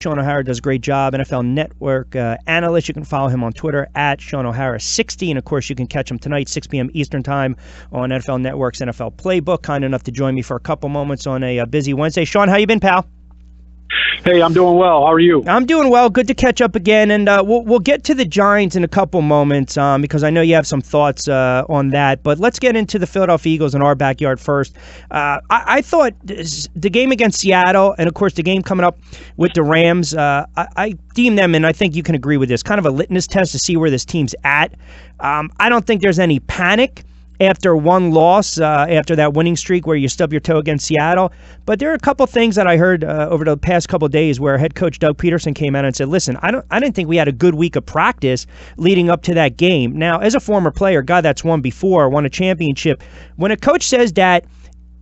Shaun O'Hara does a great job, NFL Network Analyst. You can follow him on Twitter at Shaun O'Hara60. And, of course, you can catch him tonight, 6 p.m. Eastern Time on NFL Network's NFL Playbook. Kind enough to join me for a couple moments on a busy Wednesday. Shaun, how you been, pal? Hey, I'm doing well. How are you? I'm doing well. Good to catch up again. And we'll get to the Giants in a couple moments because I know you have some thoughts on that. But let's get into the Philadelphia Eagles in our backyard first. I thought the game against Seattle and, of course, the game coming up with the Rams, I deem them, and I think you can agree with this, kind of a litmus test to see where this team's at. I don't think there's any panic after one loss, after that winning streak where you stub your toe against Seattle. But there are a couple things that I heard over the past couple of days where head coach Doug Peterson came out and said, listen, I didn't think we had a good week of practice leading up to that game. Now, as a former player, guy that's won a championship, when a coach says that,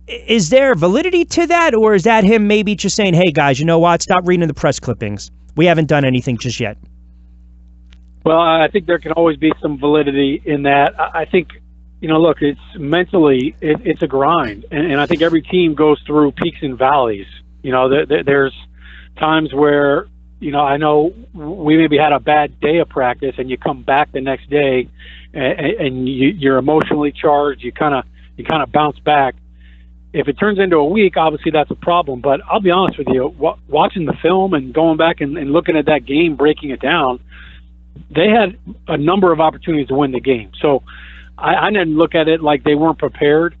is there validity to that, or is that him maybe just saying, hey, guys, you know what, stop reading the press clippings. We haven't done anything just yet. Well, I think there can always be some validity in that. I think, look, it's mentally, it's a grind. And I think every team goes through peaks and valleys. There's times where, I know we maybe had a bad day of practice and you come back the next day and you're emotionally charged. You kind of bounce back. If it turns into a week, obviously that's a problem. But I'll be honest with you, watching the film and going back and looking at that game, breaking it down, they had a number of opportunities to win the game. So I didn't look at it like they weren't prepared.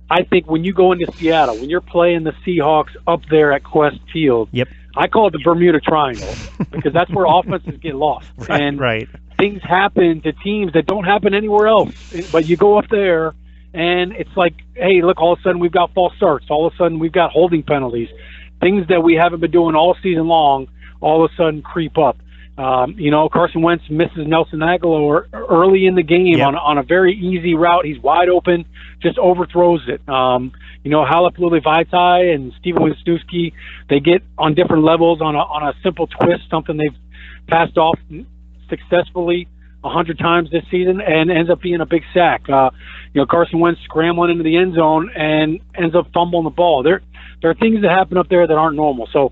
I think when you go into Seattle, when you're playing the Seahawks up there at Quest Field, yep. I call it the Bermuda Triangle because that's where offenses get lost. Right. Things happen to teams that don't happen anywhere else. But you go up there, and it's like, hey, look, all of a sudden we've got false starts. All of a sudden we've got holding penalties. Things that we haven't been doing all season long all of a sudden creep up. Carson Wentz misses Nelson Aguilar early in the game on a very easy route. He's wide open, just overthrows it. Halapoulivaati Vaitai and Steven Wisniewski, they get on different levels on a simple twist, something they've passed off successfully 100 times this season, and ends up being a big sack. Carson Wentz scrambling into the end zone and ends up fumbling the ball. There are things that happen up there that aren't normal. So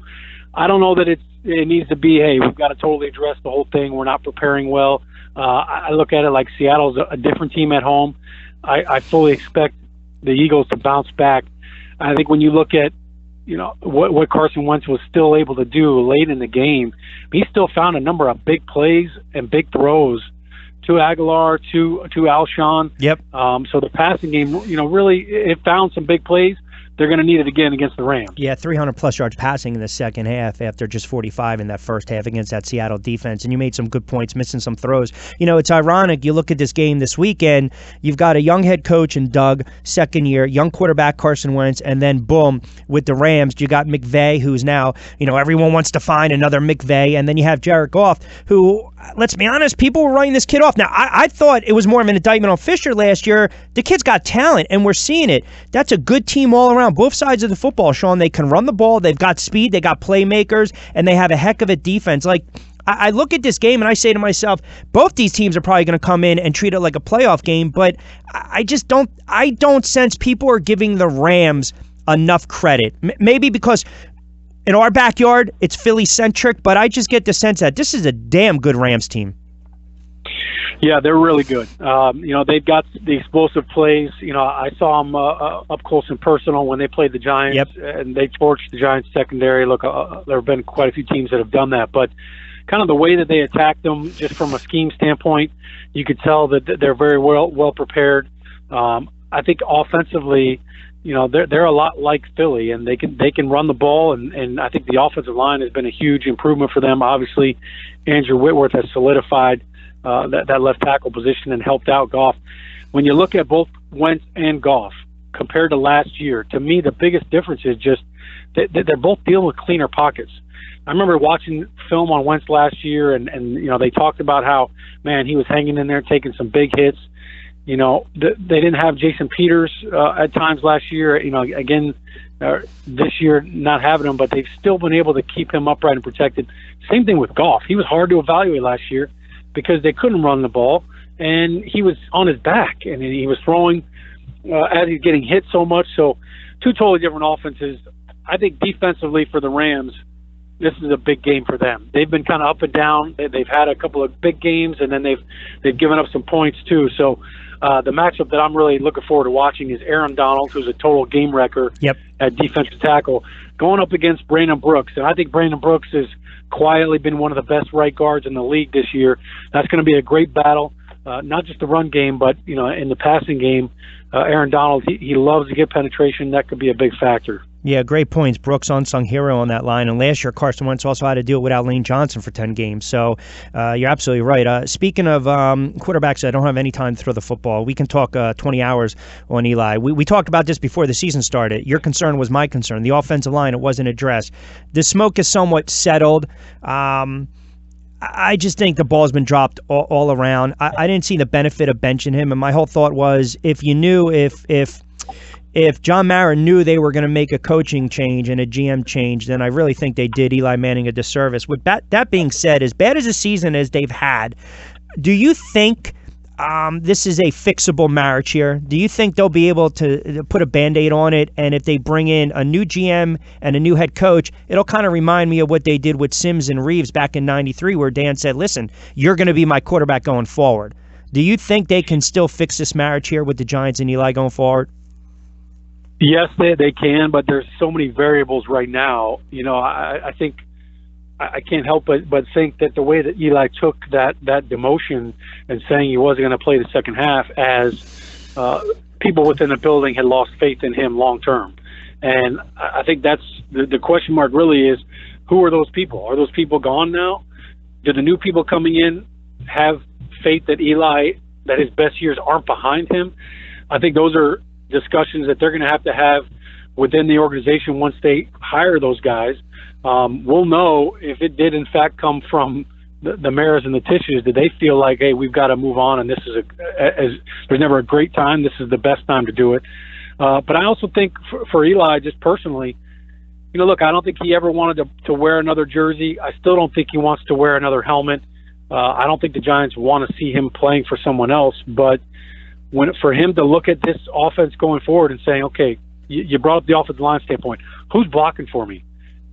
I don't know that it needs to be, hey, we've got to totally address the whole thing. We're not preparing well. I look at it like Seattle's a different team at home. I fully expect the Eagles to bounce back. I think when you look at, what Carson Wentz was still able to do late in the game, he still found a number of big plays and big throws to Aguilar, to Alshon. Yep. So the passing game, really it found some big plays. They're going to need it again against the Rams. Yeah, 300-plus yards passing in the second half after just 45 in that first half against that Seattle defense. And you made some good points, missing some throws. It's ironic. You look at this game this weekend, you've got a young head coach in Doug, second year, young quarterback Carson Wentz, and then boom, with the Rams, you got McVay, who's now, everyone wants to find another McVay. And then you have Jared Goff, who, let's be honest, people were writing this kid off. Now, I thought it was more of an indictment on Fisher last year. The kid's got talent, and we're seeing it. That's a good team all around. Both sides of the football, Shaun. They can run the ball. They've got speed. They got playmakers, and they have a heck of a defense. Like, I look at this game, and I say to myself, both these teams are probably going to come in and treat it like a playoff game, but I don't sense people are giving the Rams enough credit. Maybe because in our backyard, it's Philly-centric, but I just get the sense that this is a damn good Rams team. Yeah, they're really good. They've got the explosive plays. I saw them up close and personal when they played the Giants, and they torched the Giants secondary. Look, there have been quite a few teams that have done that, but kind of the way that they attacked them, just from a scheme standpoint, you could tell that they're very well prepared. I think offensively, they're a lot like Philly, and they can run the ball, and I think the offensive line has been a huge improvement for them. Obviously, Andrew Whitworth has solidified that left tackle position and helped out Goff. When you look at both Wentz and Goff compared to last year, to me the biggest difference is just that they're both dealing with cleaner pockets. I remember watching film on Wentz last year, and they talked about how, man, he was hanging in there taking some big hits. They didn't have Jason Peters at times last year. Again, this year not having him, but they've still been able to keep him upright and protected. Same thing with Goff. He was hard to evaluate last year because they couldn't run the ball, and he was on his back, and he was throwing as he's getting hit so much. So two totally different offenses. I think defensively for the Rams, this is a big game for them. They've been kind of up and down. They've had a couple of big games, and then they've given up some points too. So the matchup that I'm really looking forward to watching is Aaron Donald, who's a total game wrecker at defensive tackle, going up against Brandon Brooks. And I think Brandon Brooks has quietly been one of the best right guards in the league this year. That's going to be a great battle, not just the run game, but in the passing game. Aaron Donald, he loves to get penetration. That could be a big factor. Yeah, great points. Brooks, unsung hero on that line. And last year, Carson Wentz also had to do it without Lane Johnson for 10 games. So you're absolutely right. Speaking of quarterbacks that don't have any time to throw the football, we can talk 20 hours on Eli. We talked about this before the season started. Your concern was my concern. The offensive line, it wasn't addressed. The smoke is somewhat settled. I just think the ball's been dropped all around. I didn't see the benefit of benching him, and my whole thought was if you knew if John Mara knew they were going to make a coaching change and a GM change, then I really think they did Eli Manning a disservice. With that being said, as bad as a season as they've had, do you think this is a fixable marriage here? Do you think they'll be able to put a Band-Aid on it, and if they bring in a new GM and a new head coach, it'll kind of remind me of what they did with Sims and Reeves back in '93, where Dan said, listen, you're going to be my quarterback going forward. Do you think they can still fix this marriage here with the Giants and Eli going forward? Yes, they can, but there's so many variables right now. I think I can't help but think that the way that Eli took that demotion and saying he wasn't going to play the second half as people within the building had lost faith in him long term. And I think that's the question mark really is, who are those people? Are those people gone now? Do the new people coming in have faith that Eli, that his best years aren't behind him? I think those are discussions that they're going to have within the organization once they hire those guys. We'll know if it did in fact come from the Maras and the Tisches. Did they feel like, hey, we've got to move on, and this is there's never a great time. This is the best time to do it. But I also think for Eli, just personally, look, I don't think he ever wanted to wear another jersey. I still don't think he wants to wear another helmet. I don't think the Giants want to see him playing for someone else. But for him to look at this offense going forward and saying, okay, you brought up the offensive line standpoint, who's blocking for me?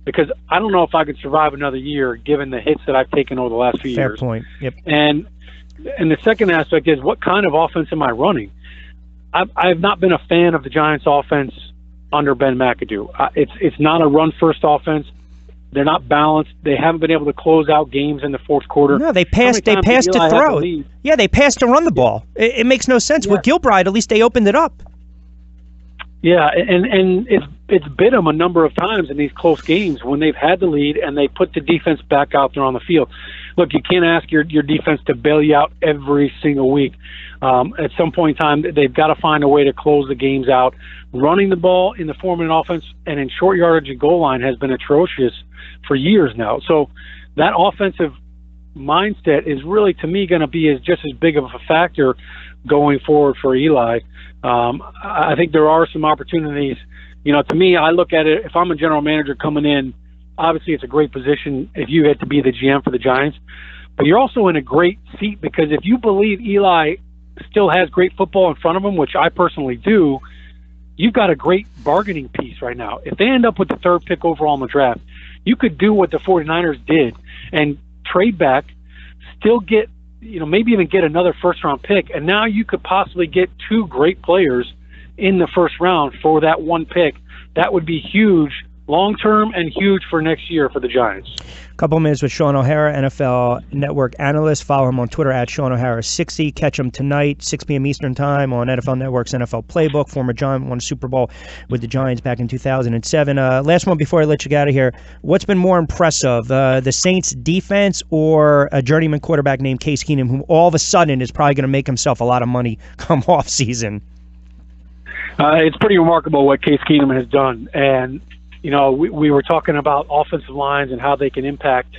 Because I don't know if I could survive another year given the hits that I've taken over the last few years. Fair point. Yep. And the second aspect is, what kind of offense am I running? I've not been a fan of the Giants' offense under Ben McAdoo. It's not a run-first offense. They're not balanced. They haven't been able to close out games in the fourth quarter. No, they passed to throw. Yeah, they passed to run the ball. It makes no sense. Yeah. With Gilbride, at least they opened it up. Yeah, and it's bit them a number of times in these close games when they've had the lead and they put the defense back out there on the field. Look, you can't ask your defense to bail you out every single week. At some point in time, they've got to find a way to close the games out. Running the ball in the Foreman offense and in short yardage and goal line has been atrocious for years now. So that offensive mindset is really, to me, going to be just as big of a factor going forward for Eli. I think there are some opportunities. To me, I look at it, if I'm a general manager coming in, obviously it's a great position if you get to be the GM for the Giants, but you're also in a great seat because if you believe Eli still has great football in front of him, which I personally do, you've got a great bargaining piece right now. If they end up with the third pick overall in the draft, you could do what the 49ers did and trade back, still get, maybe even get another first-round pick, and now you could possibly get two great players in the first round for that one pick. That would be huge long-term and huge for next year for the Giants. Couple minutes with Shaun O'Hara, NFL Network Analyst. Follow him on Twitter at Shaun O'Hara60. Catch him tonight, 6 p.m. Eastern Time on NFL Network's NFL Playbook. Former Giant, won a Super Bowl with the Giants back in 2007. Last one before I let you get out of here. What's been more impressive, the Saints' defense or a journeyman quarterback named Case Keenum, who all of a sudden is probably going to make himself a lot of money come off season? It's pretty remarkable what Case Keenum has done. And we were talking about offensive lines and how they can impact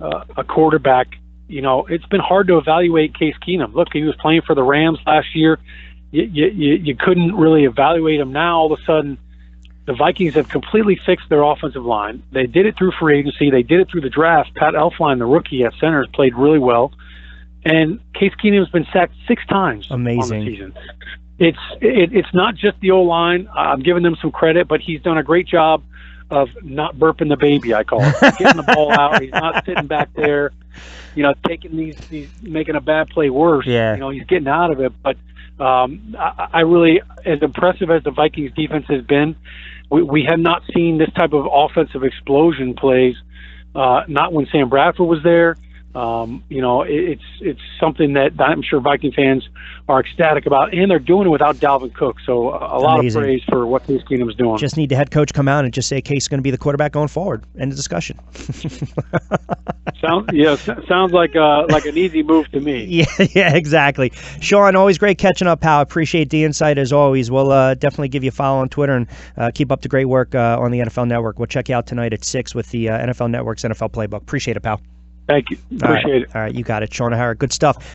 a quarterback. It's been hard to evaluate Case Keenum. Look, he was playing for the Rams last year. You couldn't really evaluate him. Now, all of a sudden, the Vikings have completely fixed their offensive line. They did it through free agency. They did it through the draft. Pat Elflein, the rookie at center, has played really well. And Case Keenum's been sacked 6 times. Amazing. On the season. It's not just the O-line. I'm giving them some credit, but he's done a great job of not burping the baby, I call it. He's getting the ball out. He's not sitting back there, taking these making a bad play worse. Yeah. He's getting out of it. But I really, as impressive as the Vikings defense has been, we have not seen this type of offensive explosion plays. Not when Sam Bradford was there. It's something that I'm sure Viking fans are ecstatic about, and they're doing it without Dalvin Cook. So a lot of praise for what Case Keenum's doing. Just need the head coach come out and just say Case is going to be the quarterback going forward. End of discussion. Sounds like an easy move to me. Yeah, exactly. Shaun, always great catching up, pal. Appreciate the insight as always. We'll definitely give you a follow on Twitter and keep up the great work on the NFL Network. We'll check you out tonight at 6 with the NFL Network's NFL Playbook. Appreciate it, pal. Thank you. Appreciate it. All right, you got it. Shaun O'Hara, good stuff.